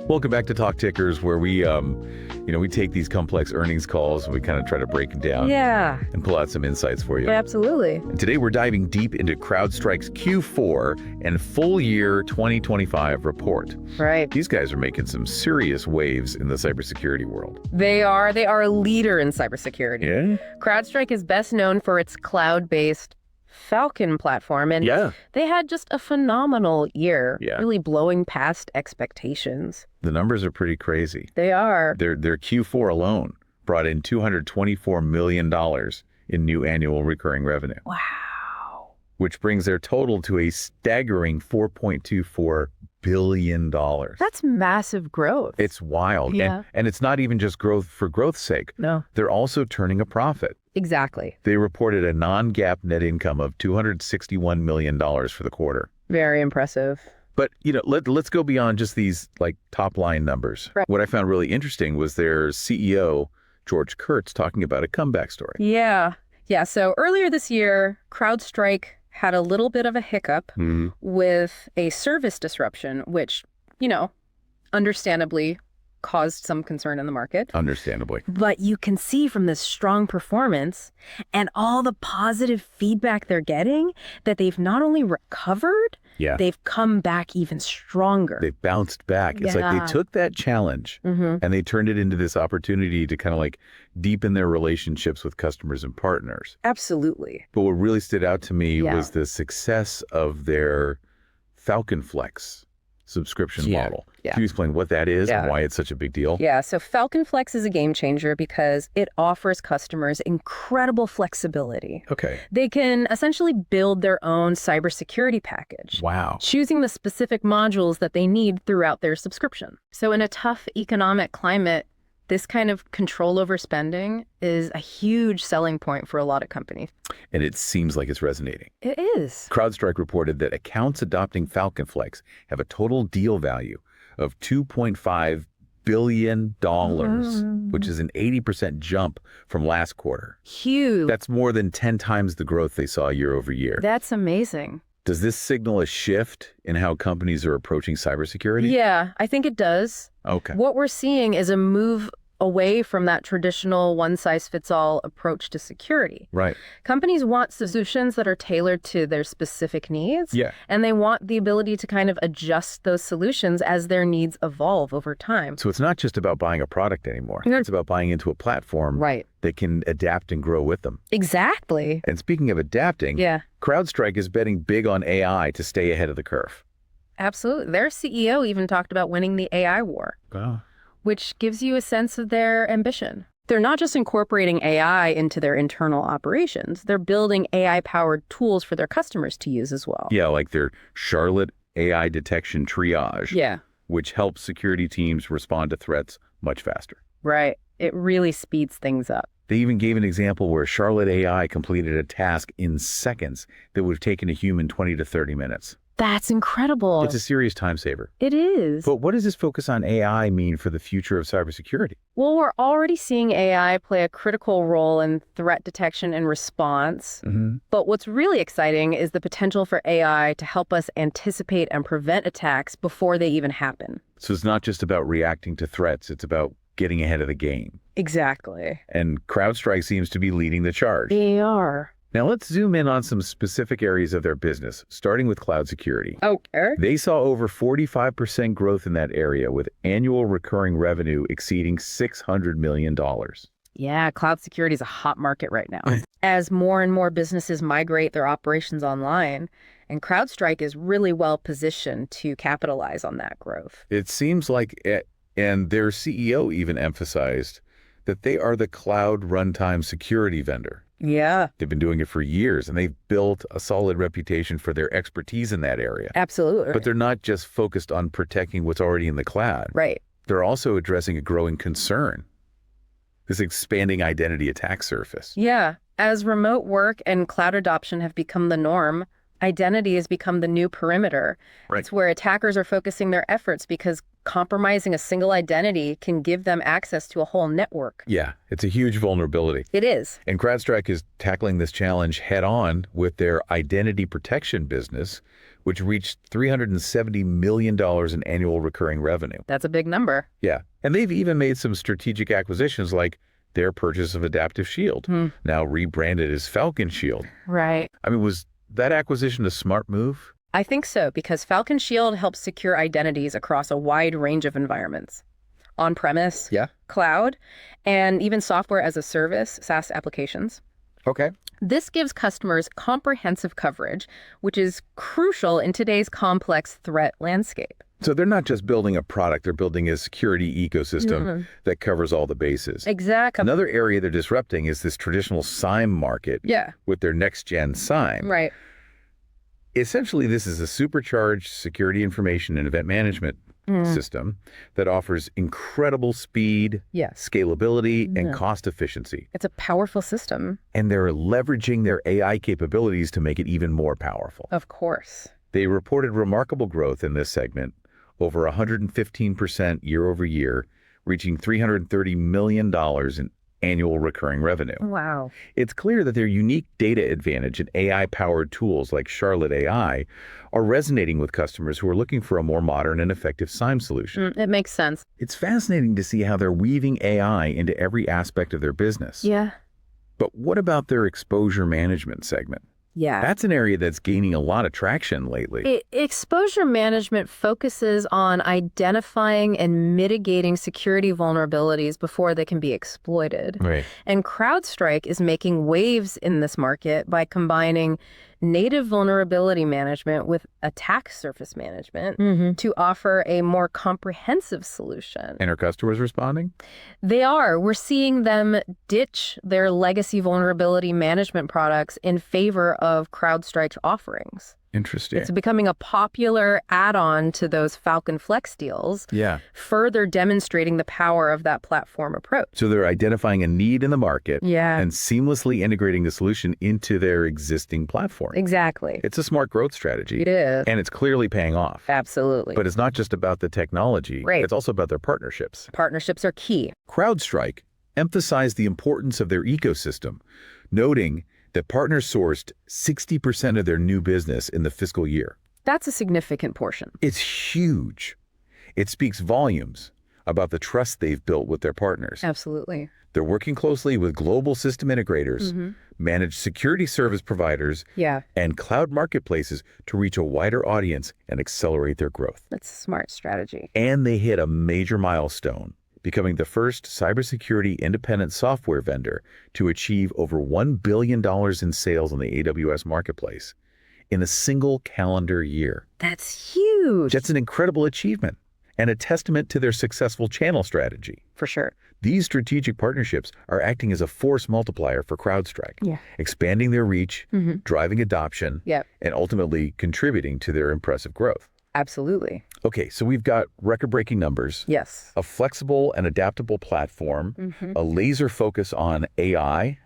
Welcome back to TalkTickers, where we take these complex earnings calls and we kind of try to break them down and pull out some insights for you. Absolutely. And today we're diving deep into CrowdStrike's Q4 and full year 2025 report. Right. These guys are making some serious waves in the cybersecurity world. They are a leader in cybersecurity. Yeah? CrowdStrike is best known for its cloud-based Falcon platform, and they had just a phenomenal year, really blowing past expectations. The numbers are pretty crazy. They are. Their Q4 alone brought in $224 million in new annual recurring revenue. Wow. Which brings their total to a staggering $4.24 billion. That's massive growth. It's wild. Yeah. And it's not even just growth for growth's sake. No. They're also turning a profit. Exactly. They reported a non-GAAP net income of $261 million for the quarter. Very impressive. But, let's go beyond just these top line numbers. Right. What I found really interesting was their CEO, George Kurtz, talking about a comeback story. Yeah. So earlier this year, CrowdStrike had a little bit of a hiccup with a service disruption, which, understandably caused some concern in the market. Understandably. But you can see from this strong performance and all the positive feedback they're getting that they've not only recovered, they've come back even stronger. They've bounced back. It's like they took that challenge and they turned it into this opportunity to kind of deepen their relationships with customers and partners. Absolutely. But what really stood out to me was the success of their Falcon Flex subscription model. Can you explain what that is and why it's such a big deal? Yeah, so Falcon Flex is a game changer because it offers customers incredible flexibility. Okay. They can essentially build their own cybersecurity package. Wow. Choosing the specific modules that they need throughout their subscription. So in a tough economic climate, this kind of control over spending is a huge selling point for a lot of companies. And it seems like it's resonating. It is. CrowdStrike reported that accounts adopting Falcon Flex have a total deal value of $2.5 billion, which is an 80% jump from last quarter. Huge. That's more than 10 times the growth they saw year over year. That's amazing. Does this signal a shift in how companies are approaching cybersecurity? Yeah, I think it does. Okay. What we're seeing is a move away from that traditional one-size-fits-all approach to security. Right. Companies want solutions that are tailored to their specific needs. Yeah. And they want the ability to kind of adjust those solutions as their needs evolve over time. So it's not just about buying a product anymore. It's about buying into a platform that can adapt and grow with them. Exactly. And speaking of adapting, CrowdStrike is betting big on AI to stay ahead of the curve. Absolutely. Their CEO even talked about winning the AI war. Wow. Which gives you a sense of their ambition. They're not just incorporating AI into their internal operations, they're building AI-powered tools for their customers to use as well. Yeah, like their Charlotte AI detection triage, which helps security teams respond to threats much faster. Right. It really speeds things up. They even gave an example where Charlotte AI completed a task in seconds that would have taken a human 20 to 30 minutes. That's incredible. It's a serious time saver. It is. But what does this focus on AI mean for the future of cybersecurity? Well, we're already seeing AI play a critical role in threat detection and response. But what's really exciting is the potential for AI to help us anticipate and prevent attacks before they even happen. So it's not just about reacting to threats, it's about getting ahead of the game. Exactly. And CrowdStrike seems to be leading the charge. They are. Now let's zoom in on some specific areas of their business, starting with cloud security. Okay. They saw over 45% growth in that area, with annual recurring revenue exceeding $600 million. Yeah, cloud security is a hot market right now. As more and more businesses migrate their operations online, and CrowdStrike is really well positioned to capitalize on that growth. It seems like, and their CEO even emphasized that they are the cloud runtime security vendor. Yeah. They've been doing it for years, and they've built a solid reputation for their expertise in that area. Absolutely. But they're not just focused on protecting what's already in the cloud. Right. They're also addressing a growing concern, this expanding identity attack surface. Yeah. As remote work and cloud adoption have become the norm, identity has become the new perimeter. Right. It's where attackers are focusing their efforts because compromising a single identity can give them access to a whole network. Yeah, it's a huge vulnerability. It is. And CrowdStrike is tackling this challenge head on with their identity protection business, which reached $370 million in annual recurring revenue. That's a big number. Yeah. And they've even made some strategic acquisitions like their purchase of Adaptive Shield, now rebranded as Falcon Shield. Right. I mean, was that acquisition a smart move? I think so, because Falcon Shield helps secure identities across a wide range of environments. On-premise, cloud, and even software as a service, SaaS applications. Okay. This gives customers comprehensive coverage, which is crucial in today's complex threat landscape. So they're not just building a product, they're building a security ecosystem that covers all the bases. Exactly. Another area they're disrupting is this traditional SIEM market with their next-gen SIEM. Right. Essentially, this is a supercharged security information and event management system that offers incredible speed, scalability, and cost efficiency. It's a powerful system. And they're leveraging their AI capabilities to make it even more powerful. Of course. They reported remarkable growth in this segment, over 115% year over year, reaching $330 million in annual recurring revenue. Wow. It's clear that their unique data advantage and AI-powered tools like Charlotte AI are resonating with customers who are looking for a more modern and effective SIEM solution. It makes sense. It's fascinating to see how they're weaving AI into every aspect of their business. Yeah. But what about their exposure management segment? Yeah. That's an area that's gaining a lot of traction lately. Exposure management focuses on identifying and mitigating security vulnerabilities before they can be exploited. Right. And CrowdStrike is making waves in this market by combining native vulnerability management with attack surface management to offer a more comprehensive solution. And are customers responding? They are. We're seeing them ditch their legacy vulnerability management products in favor of CrowdStrike's offerings. Interesting. It's becoming a popular add-on to those Falcon Flex deals, further demonstrating the power of that platform approach. So they're identifying a need in the market and seamlessly integrating the solution into their existing platform. Exactly. It's a smart growth strategy. It is. And it's clearly paying off. Absolutely. But it's not just about the technology. Right. It's also about their partnerships. Partnerships are key. CrowdStrike emphasized the importance of their ecosystem, noting that partners sourced 60% of their new business in the fiscal year. That's a significant portion. It's huge. It speaks volumes about the trust they've built with their partners. Absolutely. They're working closely with global system integrators, managed security service providers, and cloud marketplaces to reach a wider audience and accelerate their growth. That's a smart strategy. And they hit a major milestone, becoming the first cybersecurity independent software vendor to achieve over $1 billion in sales on the AWS marketplace in a single calendar year. That's huge. That's an incredible achievement and a testament to their successful channel strategy. For sure. These strategic partnerships are acting as a force multiplier for CrowdStrike, expanding their reach, driving adoption, and ultimately contributing to their impressive growth. Absolutely. Okay, so we've got record-breaking numbers. Yes. A flexible and adaptable platform, a laser focus on AI,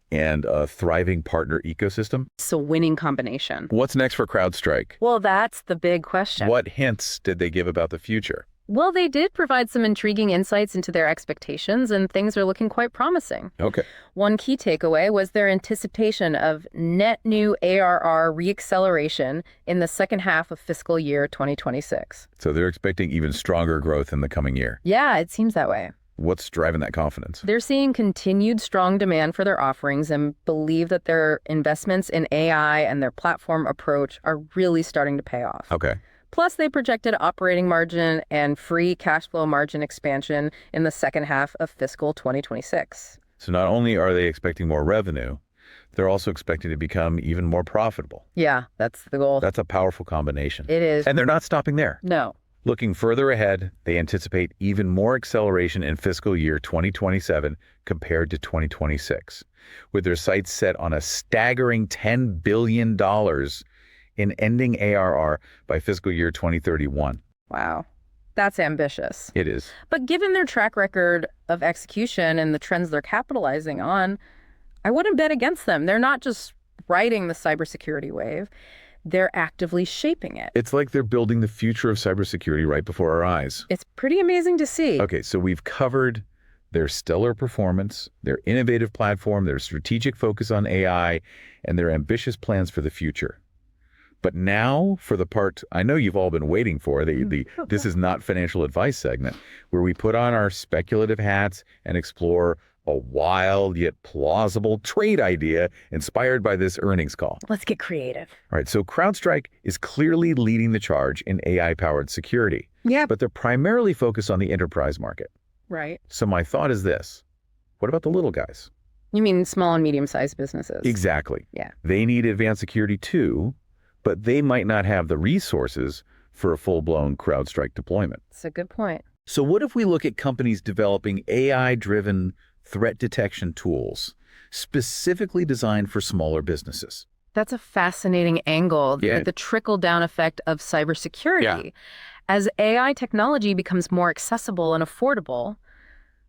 and a thriving partner ecosystem. It's a winning combination. What's next for CrowdStrike? Well, that's the big question. What hints did they give about the future? Well, they did provide some intriguing insights into their expectations, and things are looking quite promising. Okay. One key takeaway was their anticipation of net new ARR reacceleration in the second half of fiscal year 2026. So they're expecting even stronger growth in the coming year. Yeah, it seems that way. What's driving that confidence? They're seeing continued strong demand for their offerings and believe that their investments in AI and their platform approach are really starting to pay off. Okay. Plus, they projected operating margin and free cash flow margin expansion in the second half of fiscal 2026. So not only are they expecting more revenue, they're also expecting to become even more profitable. Yeah, that's the goal. That's a powerful combination. It is. And they're not stopping there. No. Looking further ahead, they anticipate even more acceleration in fiscal year 2027 compared to 2026, with their sights set on a staggering $10 billion in ending ARR by fiscal year 2031. Wow. That's ambitious. It is. But given their track record of execution and the trends they're capitalizing on, I wouldn't bet against them. They're not just riding the cybersecurity wave. They're actively shaping it. It's like they're building the future of cybersecurity right before our eyes. It's pretty amazing to see. Okay, so we've covered their stellar performance, their innovative platform, their strategic focus on AI, and their ambitious plans for the future. But now for the part I know you've all been waiting for, the This Is Not Financial Advice segment, where we put on our speculative hats and explore a wild yet plausible trade idea inspired by this earnings call. Let's get creative. All right, so CrowdStrike is clearly leading the charge in AI-powered security. Yeah. But they're primarily focused on the enterprise market. Right. So my thought is this. What about the little guys? You mean small and medium-sized businesses? Exactly. Yeah. They need advanced security too, but they might not have the resources for a full-blown CrowdStrike deployment. That's a good point. So what if we look at companies developing AI-driven threat detection tools specifically designed for smaller businesses? That's a fascinating angle, Yeah. the trickle-down effect of cybersecurity. Yeah. As AI technology becomes more accessible and affordable,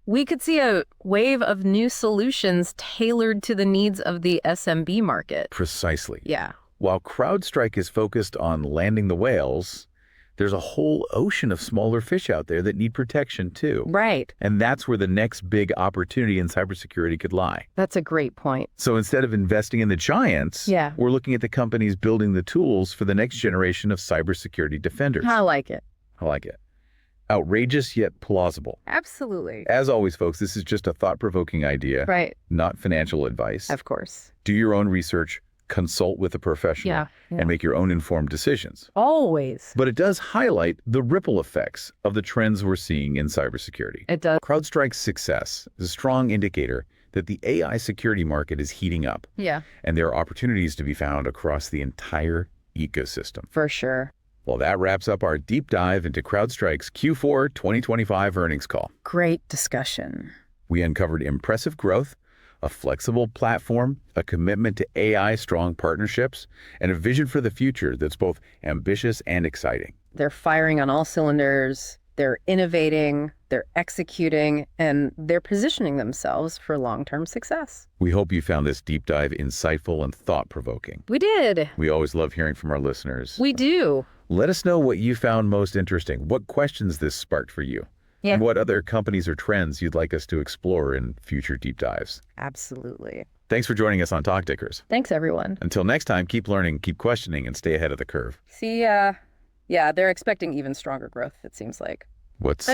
we could see a wave of new solutions tailored to the needs of the SMB market. Precisely. Yeah. While CrowdStrike is focused on landing the whales, there's a whole ocean of smaller fish out there that need protection too. Right. And that's where the next big opportunity in cybersecurity could lie. That's a great point. So instead of investing in the giants, Yeah. we're looking at the companies building the tools for the next generation of cybersecurity defenders. I like it. I like it. Outrageous yet plausible. Absolutely. As always, folks, this is just a thought-provoking idea, Right. not financial advice. Of course. Do your own research, consult with a professional, Yeah. and make your own informed decisions. Always. But it does highlight the ripple effects of the trends we're seeing in cybersecurity. It does. CrowdStrike's success is a strong indicator that the AI security market is heating up, Yeah. and there are opportunities to be found across the entire ecosystem. For sure. Well, that wraps up our deep dive into CrowdStrike's Q4 2025 earnings call. Great discussion. We uncovered impressive growth, a flexible platform, a commitment to AI-strong partnerships, and a vision for the future that's both ambitious and exciting. They're firing on all cylinders. They're innovating, they're executing, and they're positioning themselves for long-term success. We hope you found this deep dive insightful and thought-provoking. We did. We always love hearing from our listeners. We do. Let us know what you found most interesting, what questions this sparked for you, Yeah. and what other companies or trends you'd like us to explore in future deep dives. Absolutely. Thanks for joining us on TalkTickers. Thanks, everyone. Until next time, keep learning, keep questioning, and stay ahead of the curve. See, yeah, they're expecting even stronger growth, it seems like. What's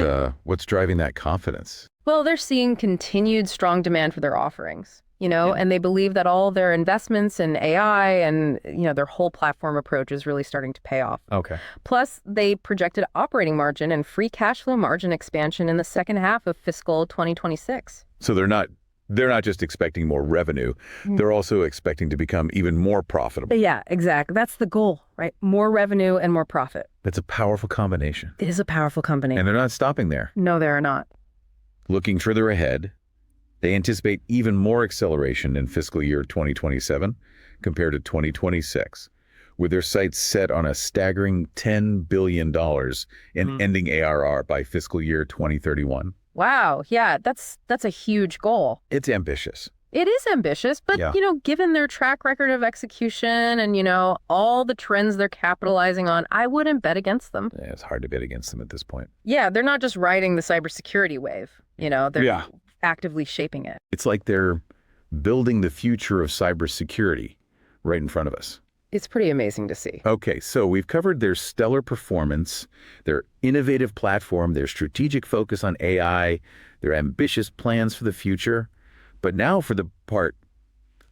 driving that confidence? Well, they're seeing continued strong demand for their offerings, and they believe that all their investments in AI and, their whole platform approach is really starting to pay off. Okay. Plus, they projected operating margin and free cash flow margin expansion in the second half of fiscal 2026. So they're not just expecting more revenue, they're also expecting to become even more profitable. Yeah, exactly. That's the goal, right? More revenue and more profit. That's a powerful combination. It is a powerful company. And they're not stopping there. No, they're not. Looking further ahead, they anticipate even more acceleration in fiscal year 2027 compared to 2026, with their sights set on a staggering $10 billion in ending ARR by fiscal year 2031. Wow. Yeah, that's a huge goal. It's ambitious. It is ambitious, but, Yeah. Given their track record of execution and, all the trends they're capitalizing on, I wouldn't bet against them. Yeah, it's hard to bet against them at this point. Yeah, they're not just riding the cybersecurity wave. They're actively shaping it. It's like they're building the future of cybersecurity right in front of us. It's pretty amazing to see. Okay, so we've covered their stellar performance, their innovative platform, their strategic focus on AI, their ambitious plans for the future. But now for the part,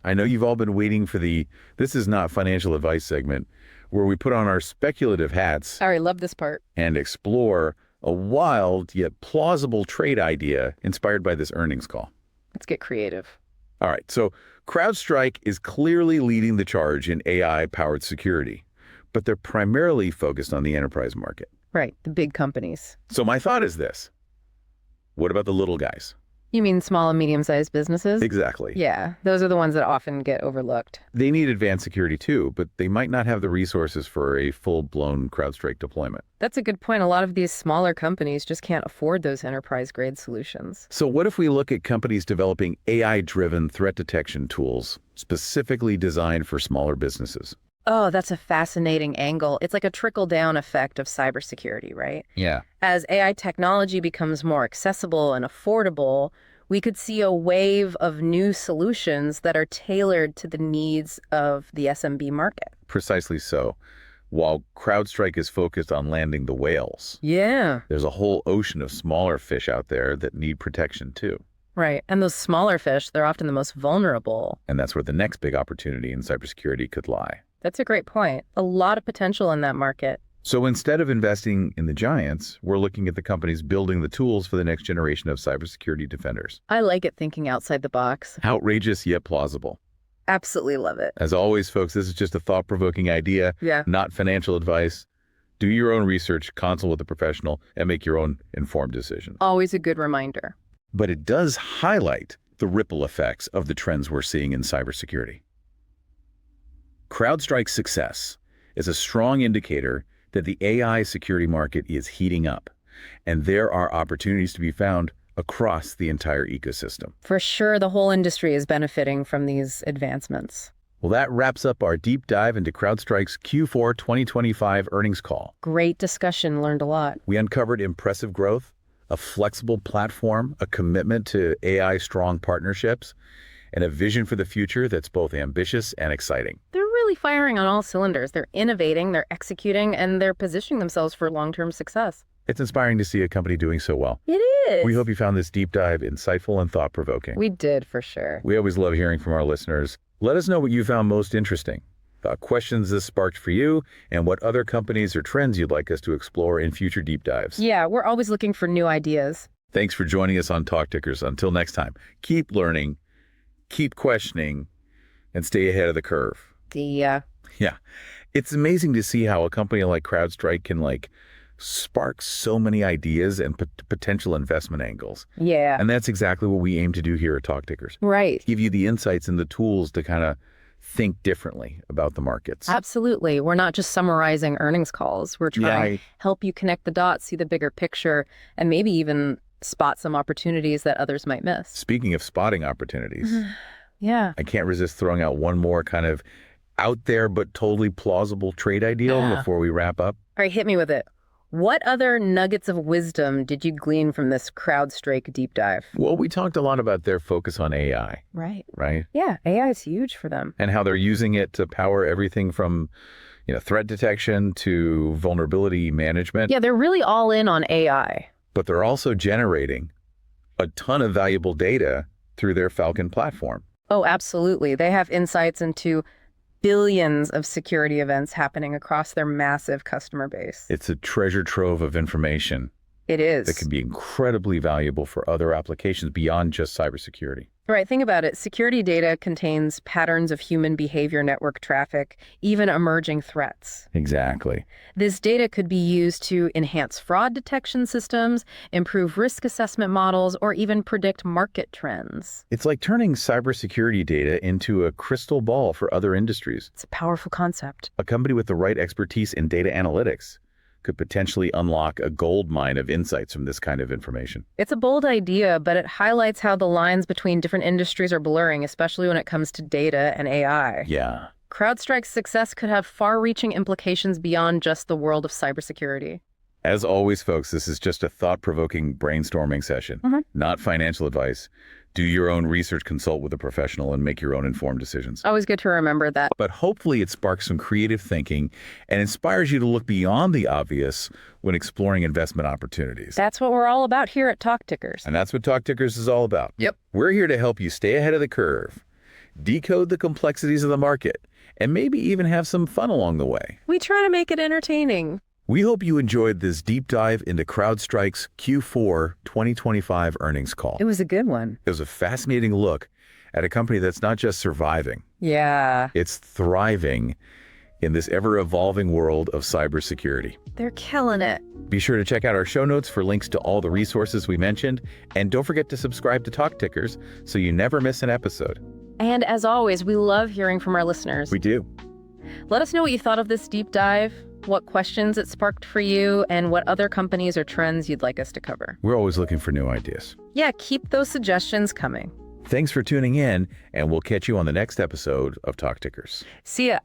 I know you've all been waiting for the This Is Not Financial Advice segment, where we put on our speculative hats I love this part. and explore a wild yet plausible trade idea inspired by this earnings call. Let's get creative. All right, so CrowdStrike is clearly leading the charge in AI-powered security, but they're primarily focused on the enterprise market. Right, the big companies. So my thought is this. What about the little guys? You mean small and medium-sized businesses? Exactly. Yeah, those are the ones that often get overlooked. They need advanced security too, but they might not have the resources for a full-blown CrowdStrike deployment. That's a good point. A lot of these smaller companies just can't afford those enterprise-grade solutions. So what if we look at companies developing AI-driven threat detection tools specifically designed for smaller businesses? Oh, that's a fascinating angle. It's like a trickle-down effect of cybersecurity, right? Yeah. As AI technology becomes more accessible and affordable, we could see a wave of new solutions that are tailored to the needs of the SMB market. Precisely so. While CrowdStrike is focused on landing the whales, Yeah. there's a whole ocean of smaller fish out there that need protection too. Right. And those smaller fish, they're often the most vulnerable. And that's where the next big opportunity in cybersecurity could lie. That's a great point. A lot of potential in that market. So instead of investing in the giants, we're looking at the companies building the tools for the next generation of cybersecurity defenders. I like it thinking outside the box. Outrageous yet plausible. Absolutely love it. As always, folks, this is just a thought-provoking idea, Yeah. not financial advice. Do your own research, consult with a professional, and make your own informed decisions. Always a good reminder. But it does highlight the ripple effects of the trends we're seeing in cybersecurity. CrowdStrike's success is a strong indicator that the AI security market is heating up, and there are opportunities to be found across the entire ecosystem. For sure, the whole industry is benefiting from these advancements. Well, that wraps up our deep dive into CrowdStrike's Q4 2025 earnings call. Great discussion, learned a lot. We uncovered impressive growth, a flexible platform, a commitment to AI-strong partnerships, and a vision for the future that's both ambitious and exciting. They're really firing on all cylinders. They're innovating, they're executing, and they're positioning themselves for long-term success. It's inspiring to see a company doing so well. It is. We hope you found this deep dive insightful and thought-provoking. We did, for sure. We always love hearing from our listeners. Let us know what you found most interesting, questions this sparked for you, and what other companies or trends you'd like us to explore in future deep dives. Yeah, we're always looking for new ideas. Thanks for joining us on TalkTickers. Until next time, keep learning, keep questioning, and stay ahead of the curve. Yeah. It's amazing to see how a company like CrowdStrike can spark so many ideas and potential investment angles. Yeah. And that's exactly what we aim to do here at TalkTickers. Right. Give you the insights and the tools to kind of think differently about the markets. Absolutely. We're not just summarizing earnings calls. We're trying to help you connect the dots, see the bigger picture, and maybe even spot some opportunities that others might miss. Speaking of spotting opportunities, Yeah. I can't resist throwing out one more kind of out there but totally plausible trade idea before we wrap up. All right, hit me with it. What other nuggets of wisdom did you glean from this CrowdStrike deep dive? Well, we talked a lot about their focus on AI, Right. right? Yeah, AI is huge for them. And how they're using it to power everything from, threat detection to vulnerability management. Yeah, they're really all in on AI. But they're also generating a ton of valuable data through their Falcon platform. Oh, absolutely. They have insights into billions of security events happening across their massive customer base. It's a treasure trove of information It is. that can be incredibly valuable for other applications beyond just cybersecurity. Right, think about it. Security data contains patterns of human behavior, network traffic, even emerging threats. Exactly. This data could be used to enhance fraud detection systems, improve risk assessment models, or even predict market trends. It's like turning cybersecurity data into a crystal ball for other industries. It's a powerful concept. A company with the right expertise in data analytics could potentially unlock a gold mine of insights from this kind of information. It's a bold idea, but it highlights how the lines between different industries are blurring, especially when it comes to data and AI. Yeah. CrowdStrike's success could have far-reaching implications beyond just the world of cybersecurity. As always, folks, this is just a thought-provoking brainstorming session, not financial advice. Do your own research, consult with a professional, and make your own informed decisions. Always good to remember that. But hopefully it sparks some creative thinking and inspires you to look beyond the obvious when exploring investment opportunities. That's what we're all about here at TalkTickers. And that's what TalkTickers is all about. Yep. We're here to help you stay ahead of the curve, decode the complexities of the market, and maybe even have some fun along the way. We try to make it entertaining. We hope you enjoyed this deep dive into CrowdStrike's Q4 2025 earnings call. It was a good one. It was a fascinating look at a company that's not just surviving, Yeah. it's thriving in this ever-evolving world of cybersecurity. They're killing it. Be sure to check out our show notes for links to all the resources we mentioned, and don't forget to subscribe to TalkTickers so you never miss an episode. And as always, we love hearing from our listeners. We do. Let us know what you thought of this deep dive, what questions it sparked for you, and what other companies or trends you'd like us to cover. We're always looking for new ideas. Yeah, keep those suggestions coming. Thanks for tuning in, and we'll catch you on the next episode of TalkTickers. See ya.